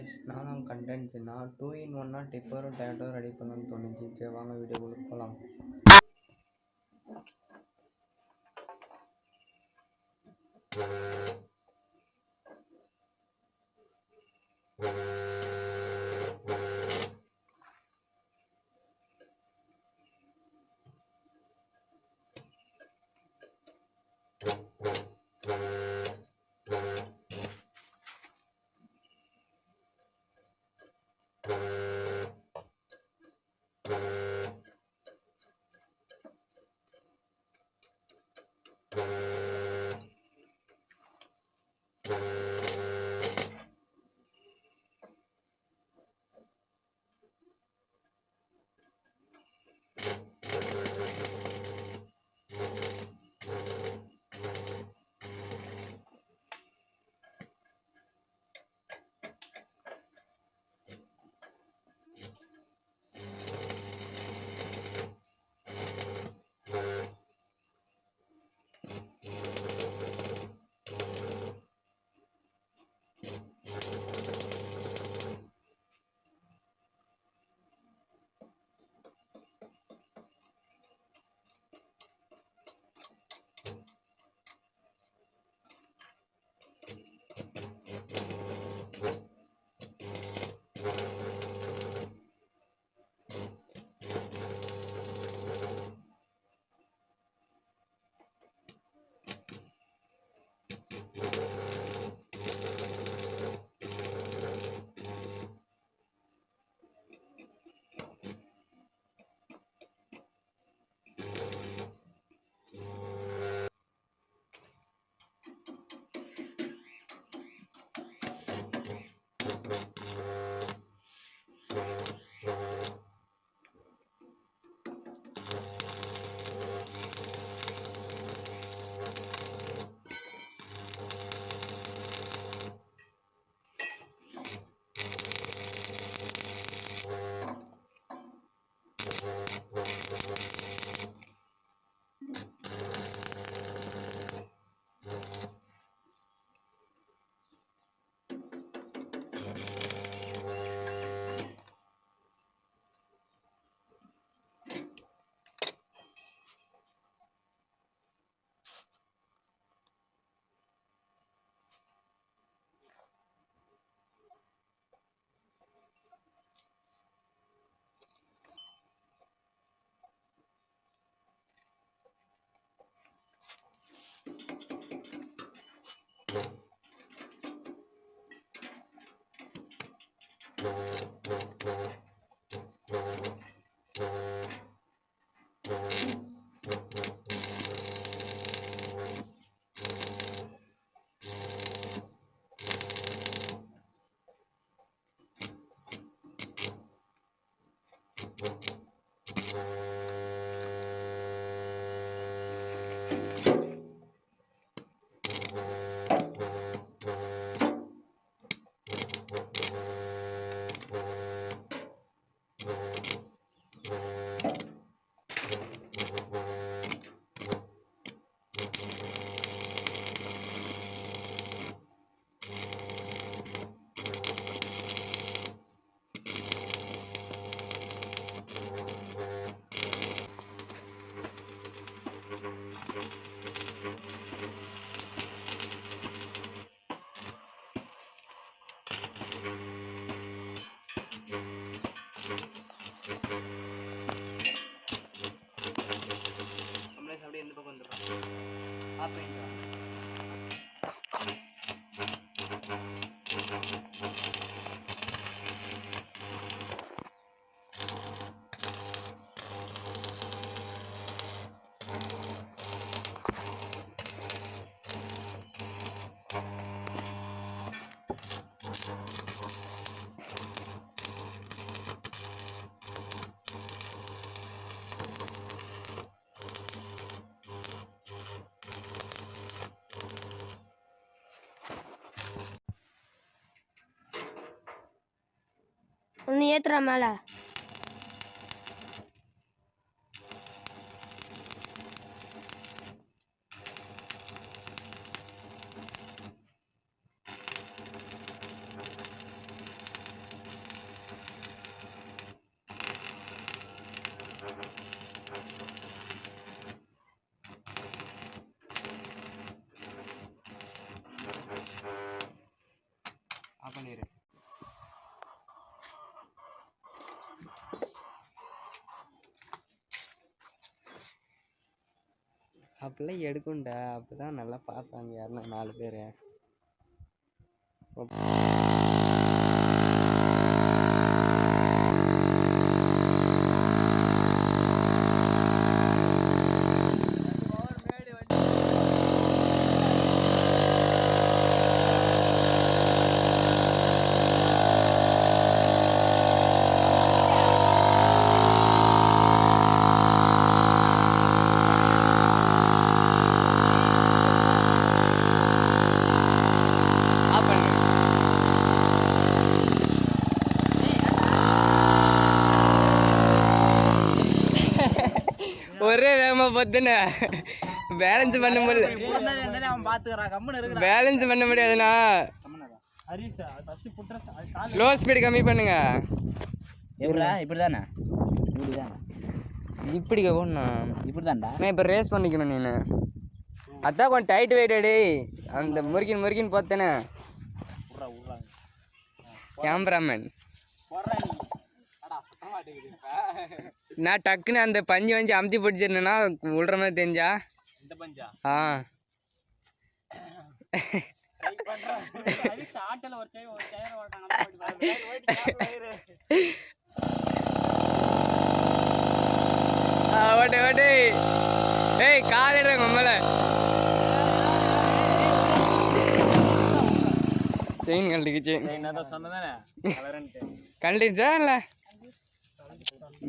Guys, நானும் கண்டென்ட்னா 2 in 1 டிப்பரும் டேட்டோ ready பண்ணணும்னு தோணுச்சு. சரி வாங்க வீடியோக்குள்ள போகலாம். அப்படியே இந்த பக்கம் வந்துடும். ஆஃப் பண்ணிட்டு ஒன்று ஏற்றுறா மேலே. ஆஃப் பண்ணிடு. அப்படிலாம் எடுக்கும்டா, அப்பதான் நல்லா பார்ப்பாங்க யாருன்னா 4 பேர். ஒரே வேகமா பார்த்துன்னு பேலன்ஸ் பண்ண முடியாது. பேலன்ஸ் பண்ண முடியாதுண்ணா. ஸ்லோ ஸ்பீடு கம்மி பண்ணுங்க. இப்படிதானே இப்படி போகணுண்ணா. இப்படிதான்டா நான் இப்போ ரேஸ் பண்ணிக்கணும் நீனு. அதான் கொஞ்சம் டைட் வெயிட்டடி. அந்த முறுக்கின்னு பார்த்தேனே கேமராமேன். நான் டக்குன்னு அந்த பஞ்சு வஞ்சி அமுத்தி பிடிச்சிருந்தேன்னா விடுற மாதிரி தெரிஞ்சா. ஆ ஓட்டே ஓட்டே. ஏய் காலிடுறேன் உம்மல. செயின் கழட்டிக்குச்சு. கழட்டிச்சா இல்லை?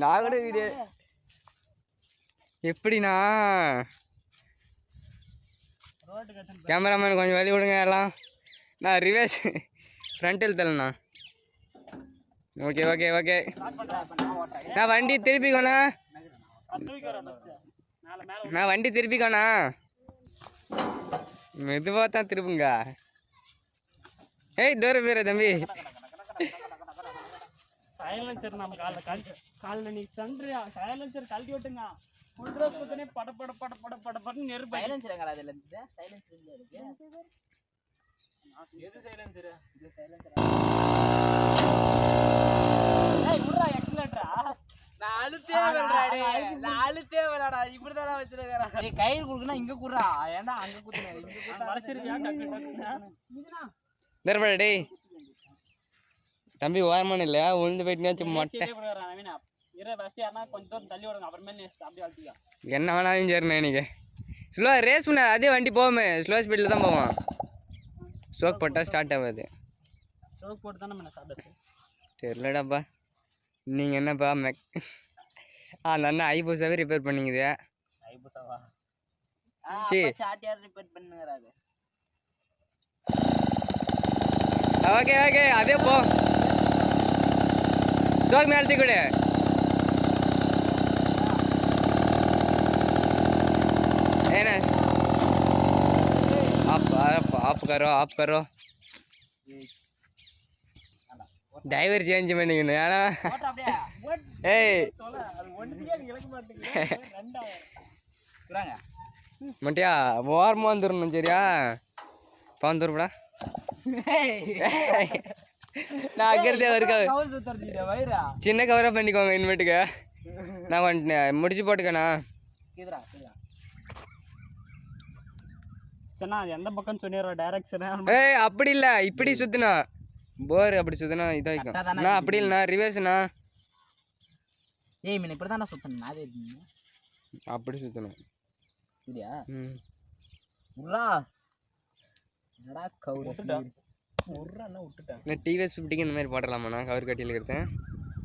நான் கூட வீடியோ எப்படிண்ணா? கேமராமேன் கொஞ்சம் வழி விடுங்க எல்லாம். நான் ரிவர்ஸ் ஃப்ரண்ட்டில் தரேண்ணா. Okay okay okay. நான் வண்டி திருப்பிக்கோண்ணா. நான் வண்டி திருப்பிக்கோண்ணா. மெதுவாக தான் திருப்புங்க. ஏய் தூரம் பேர தம்பி. சைலன்சர் நம்ம காலில் நீ சன்றியா சைலன்சர் கழட்டி விட்டுங்க. ஃபுல் குத்தனே பட நெருப்பு. சைலன்சர் எங்கடா இதுல இருந்து? சைலன்சர் இங்க இருக்கு. எது சைலன்சர்? இது சைலன்சர். ஏய் உட்றா எக்ஸலரேட்டரா. நான் அழுத்தே வரடா. இப்படி தான வச்சிருக்கறா. நீ கையில குடுக்குனா இங்க குடுறா. ஏன்டா அங்க குத்துனே? இங்க குடுறா. வலசிரியா டக்குனா. இதுனா தர்பட டேய். தம்பி ஓரமான இல்லையா? உளுந்து போயிட்டுனாச்சு மொட்டை. கொஞ்சம் தள்ளி விடுங்க. அப்புறமே அப்படி அழுத்தியா என்ன வேணாலும் சரிண்ணா. இன்னைக்கு ஸ்லோ ரேஸ் பண்ண அதே வண்டி போவோமே. ஸ்லோ ஸ்பீடில் தான் போவான். ஸ்ட்ரோக் போட்டால் ஸ்டார்ட் ஆகாது. ஸ்ட்ரோக் போட்டு தானே நான் சாப்பிட தெரியலடாப்பா. நீங்கள் என்னப்பா அந்த அண்ணா ஐபூசாவே ரிப்பேர் பண்ணிக்குது. ஐபூசாவா? சரி சாட்டியார் ரிப்பேர் பண்ணுங்கறாரு. ஓகே ஓகே அதே போ. ஸ்ட்ரோக் மேலே தூக்கிடு. ஏன்னா आप करो ड्राइवर चेंज பண்ணிக்கணும். ஏன்னா ஏய் மட்டியா ஓரமா வந்துடணும். சரியா வந்துருப்படா. நான் அங்கிருந்தே இருக்காது. சின்ன கவரா பண்ணிக்கோங்க இனிமேட்டுக்கு. நான் வந்துட்டேன் முடிச்சு போட்டுக்கண்ணா. எந்த பக்கம் சொன்னிடுற டைரக்ஷன்? ஏய் அப்படி இல்லை, இப்படி சுத்தினா போர். அப்படி சுத்தினா இதாகும். நான் அப்படி இல்லைண்ணா ரிவர்ஸ்ண்ணா. ஏய் மீன் இப்படி தானே சுத்தணும். அப்படி சுத்தணும். சரியா? ம் உர்ரா என்னடா கவுரு உர்ரான்னா விட்டுட்டேன். நான் டிவிஎஸ் 50க்கு இந்த மாதிரி போடலாமாண்ணா? கவர் கட்டியில் எடுத்தேன்.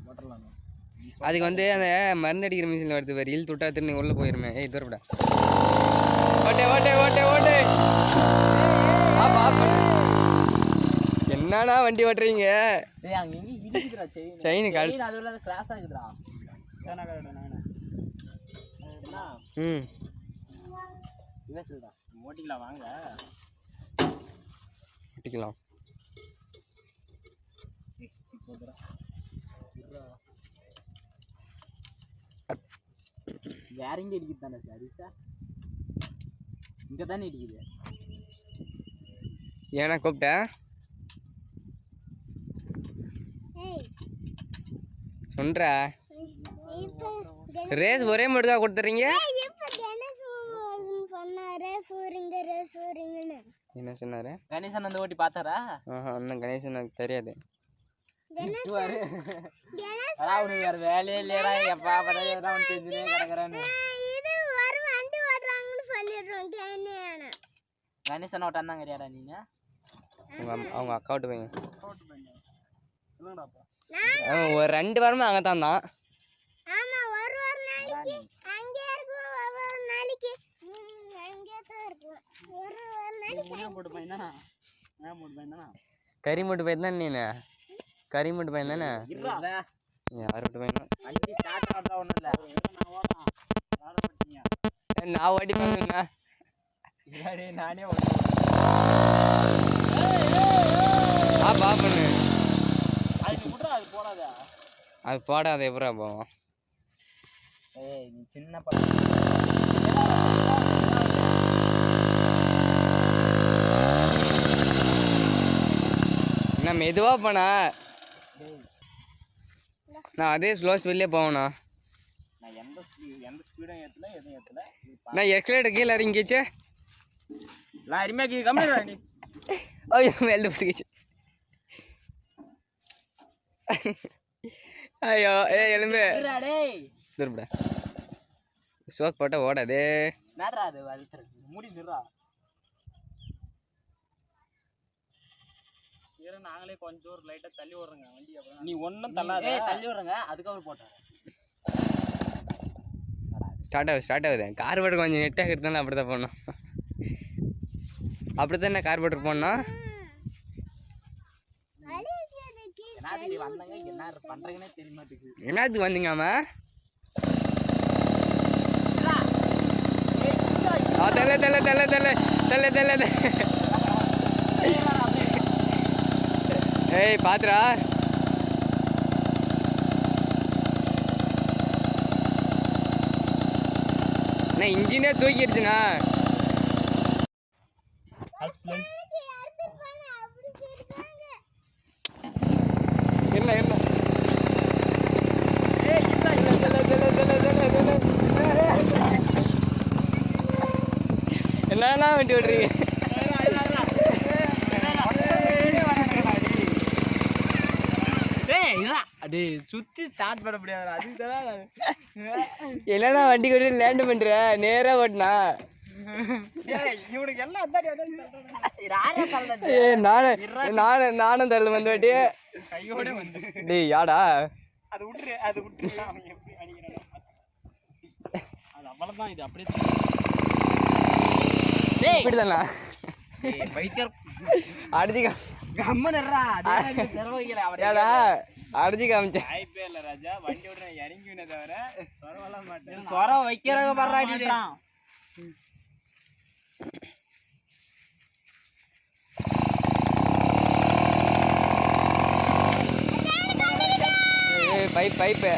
போடலாமா? அதுக்கு வந்து அந்த மருந்து அடிக்கிற மிஷினில் வருது வேறு. இல் தொட்டா திரும்பி உள்ளே போயிருமே. ஏய் தூரப்படா. ஓட்டே ஓட்டே ஓட்டே ஓட்டே. என்னடா வண்டி ஓட்டுறீங்க? டேய் அங்க எங்க இடிக்குதுடா செயின். செயின் அதுல கிராஸ் ஆகுதுடா. ம் ரிவர்ஸ்டா. ஓட்டிக்கலாம் வாங்க. ஓட்டிக்கலாம். வேற எங்க இடிக்குது தானே சரிசா? இங்க தானே இடிக்குது. ஏன்னா கூப்பிட்டேன். ஒன்றா ரேஸ் ஒரே மட்டும் கொடுத்துறீங்க. என்ன சொன்னாரு? கணேசன் வந்து ஓட்டி பார்த்தாரா? அண்ணன் கணேசன் எனக்கு தெரியாது. அவனுக்கு வேற வேலையே இல்லையா? எப்பா பதான் தெரிஞ்சுனே கிடக்குறான்னு. கணேசன் ஓட்டான் கிடையாடா நீங்க? அவங்க அக்காவுட்டு போய் ஒரு 2 வாரமா அங்கே தான். கறி மூட்டு பையன் தானே நீ? கறி மூட்டு பையன் தானே? யார் விட்டு பையனா? நான் ஓட்டி பாருங்கண்ணா. நானே பாப்பண்ணு போடாதா? அது போடாத எப்படா போவோம்? நீ சின்ன நான் மெதுவாக போனா நான் அதே ஸ்லோ ஸ்பீட்லேயே போவேண்ணா. நான் எக்ஸலேட்டர் கீழே இறங்கிச்சு. நான் அருமையாக்கி கம்மி. ஐயோ வெள்ளை பிடிக்கிச்சு. ஐயோ எலும்பு திருப்படா. ஸ்லோக் போட்டால் ஓடாதே. முடி நிறா. நாங்களே கொஞ்சம் லைட்டா தள்ளி விடுறோங்க வண்டி. நீ ஒன்றும் தள்ளாத, தள்ளி விடுறங்க. அதுக்கப்புறம் போட்டேன். ஸ்டார்ட் ஆகுது. கார்போர்டர் கொஞ்சம் நெட்டாக எடுத்தாலும் அப்படி தான் போடணும். அப்படி தானே கார்போர்டர் போடணும். என்ன பண்றீங்கன்னே தெரிய மாட்டேங்குது. என்னத்துக்கு வந்தீங்கம்மா? தலை தலை தலை தலை தலை தலை. ஏய் பாத்துரா. நான் இன்ஜினே தூக்கிடுச்சுண்ணா. என்ன என்ன என்னன்னா வண்டி ஓட்டுறீங்க? சுத்தி ஸ்டார்ட் பண்ண முடியாது. அதுக்கு என்னன்னா வண்டி கொண்டு லேண்ட் பண்ற நேரா ஓட்டுனா. இவனுக்கு எல்லாம் நானும் தள்ளு வந்து வாட்டி கையோட வந்து. டேய் யாடா அது விட்டுரு, அது விட்டுரு. அவன் எப்படி அடிக்கிறானோ அது அவ்வளவுதான். இது அப்படியே இப்படிதானா? பைக்கர் அடிச்சு கம்மனறா. ஏடா அடிச்சு காமிச்சேன். வாய்ப்பே இல்ல ராஜா. வண்டி விட இறங்கினே தவிர சொரவெல்லாம் மாட்டேன். சொர வைக்கிறவங்க பர்றாடிட்டான். பைப் பைப்பு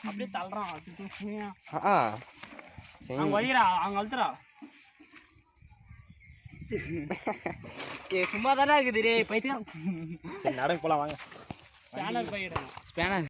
அப்படியே தள்ளுறான். சும்மா தானே இருக்குது. பைத்தியம். சரி நடக்கு போலாம் வாங்க. ஸ்பேனர் போயிடுறேன். ஸ்பேனர்